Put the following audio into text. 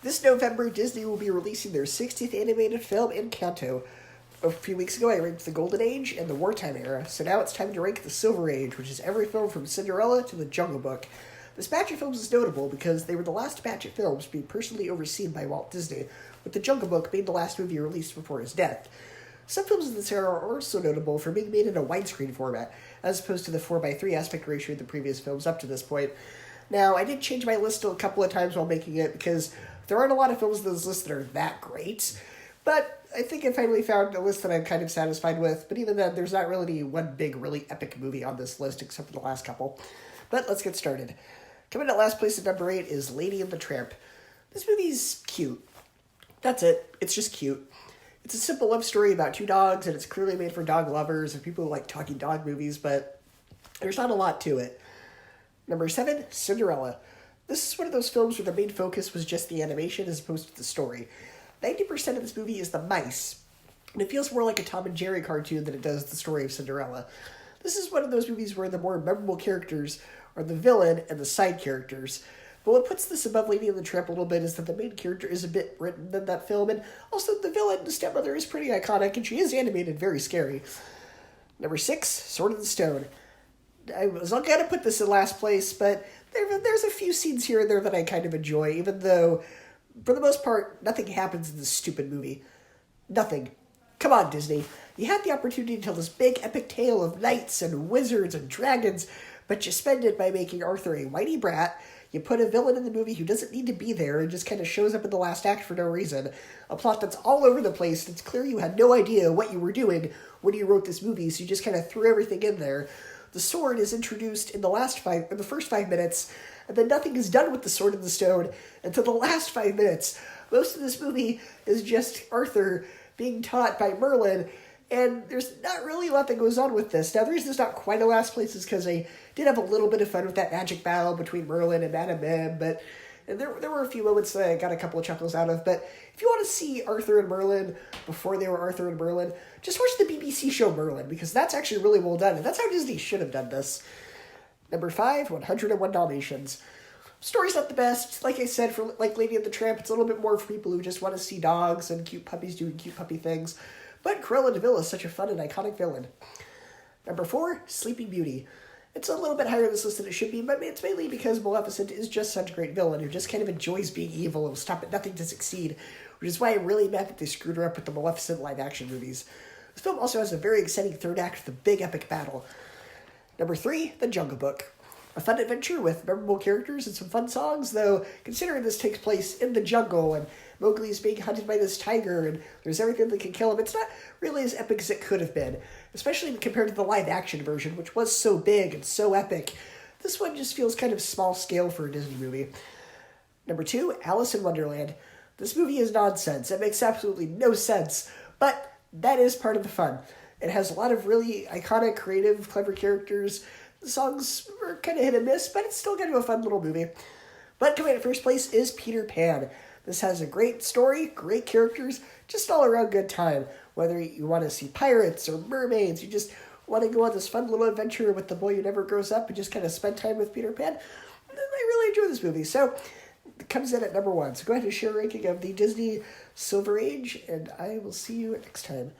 This November, Disney will be releasing their 60th animated film, Encanto. A few weeks ago, I ranked the Golden Age and the Wartime Era, so now it's time to rank the Silver Age, which is every film from Cinderella to the Jungle Book. This batch of films is notable because they were the last batch of films to be personally overseen by Walt Disney, with the Jungle Book being the last movie released before his death. Some films in this era are also notable for being made in a widescreen format, as opposed to the 4:3 aspect ratio of the previous films up to this point. Now, I did change my list a couple of times while making it because there aren't a lot of films in this list that are that great, but I think I finally found a list that I'm kind of satisfied with. But even then, there's not really one big, really epic movie on this list except for the last couple. But let's get started. Coming at last place at number 8 is Lady and the Tramp. This movie's cute. That's it. It's just cute. It's a simple love story about two dogs, and it's clearly made for dog lovers and people who like talking dog movies, but there's not a lot to it. Number 7, Cinderella. This is one of those films where the main focus was just the animation as opposed to the story. 90% of this movie is the mice, and it feels more like a Tom and Jerry cartoon than it does the story of Cinderella. This is one of those movies where the more memorable characters are the villain and the side characters. But what puts this above Lady and the Tramp a little bit is that the main character is a bit written than that film, and also the villain, the stepmother, is pretty iconic, and she is animated very scary. Number 6, Sword in the Stone. I was going to put this in last place, but there's a few scenes here and there that I kind of enjoy, even though, for the most part, nothing happens in this stupid movie. Nothing. Come on, Disney. You had the opportunity to tell this big epic tale of knights and wizards and dragons, but you spend it by making Arthur a whiny brat. You put a villain in the movie who doesn't need to be there and just kind of shows up in the last act for no reason. A plot that's all over the place. It's clear you had no idea what you were doing when you wrote this movie, so you just kind of threw everything in there. The sword is introduced in the first 5 minutes, and then nothing is done with the sword in the stone until the last 5 minutes. Most of this movie is just Arthur being taught by Merlin, and there's not really a lot that goes on with this. Now, the reason it's not quite a last place is because I did have a little bit of fun with that magic battle between Merlin and Madame Mim, but and there were a few moments that I got a couple of chuckles out of. But if you want to see Arthur and Merlin before they were Arthur and Merlin, just watch the BBC show Merlin, because that's actually really well done, and that's how Disney should have done this. Number 5, 101 Dalmatians. Story's not the best. Like I said, for like Lady and the Tramp, it's a little bit more for people who just want to see dogs and cute puppies doing cute puppy things. But Cruella de Vil is such a fun and iconic villain. Number 4, Sleeping Beauty. It's a little bit higher on this list than it should be, but it's mainly because Maleficent is just such a great villain who just kind of enjoys being evil and will stop at nothing to succeed, which is why I'm really mad that they screwed her up with the Maleficent live-action movies. This film also has a very exciting third act with a big epic battle. Number 3, The Jungle Book. A fun adventure with memorable characters and some fun songs, though considering this takes place in the jungle and Mowgli's being hunted by this tiger and there's everything that can kill him, it's not really as epic as it could have been, especially compared to the live-action version, which was so big and so epic. This one just feels kind of small scale for a Disney movie. Number 2, Alice in Wonderland. This movie is nonsense. It makes absolutely no sense, but that is part of the fun. It has a lot of really iconic, creative, clever characters. The songs are kind of hit and miss, but it's still kind of a fun little movie. But coming in first place is Peter Pan. This has a great story, great characters, just all around good time. Whether you want to see pirates or mermaids, you just want to go on this fun little adventure with the boy who never grows up and just kind of spend time with Peter Pan. I really enjoy this movie. So it comes in at number 1. So go ahead and share a ranking of the Disney Silver Age, and I will see you next time.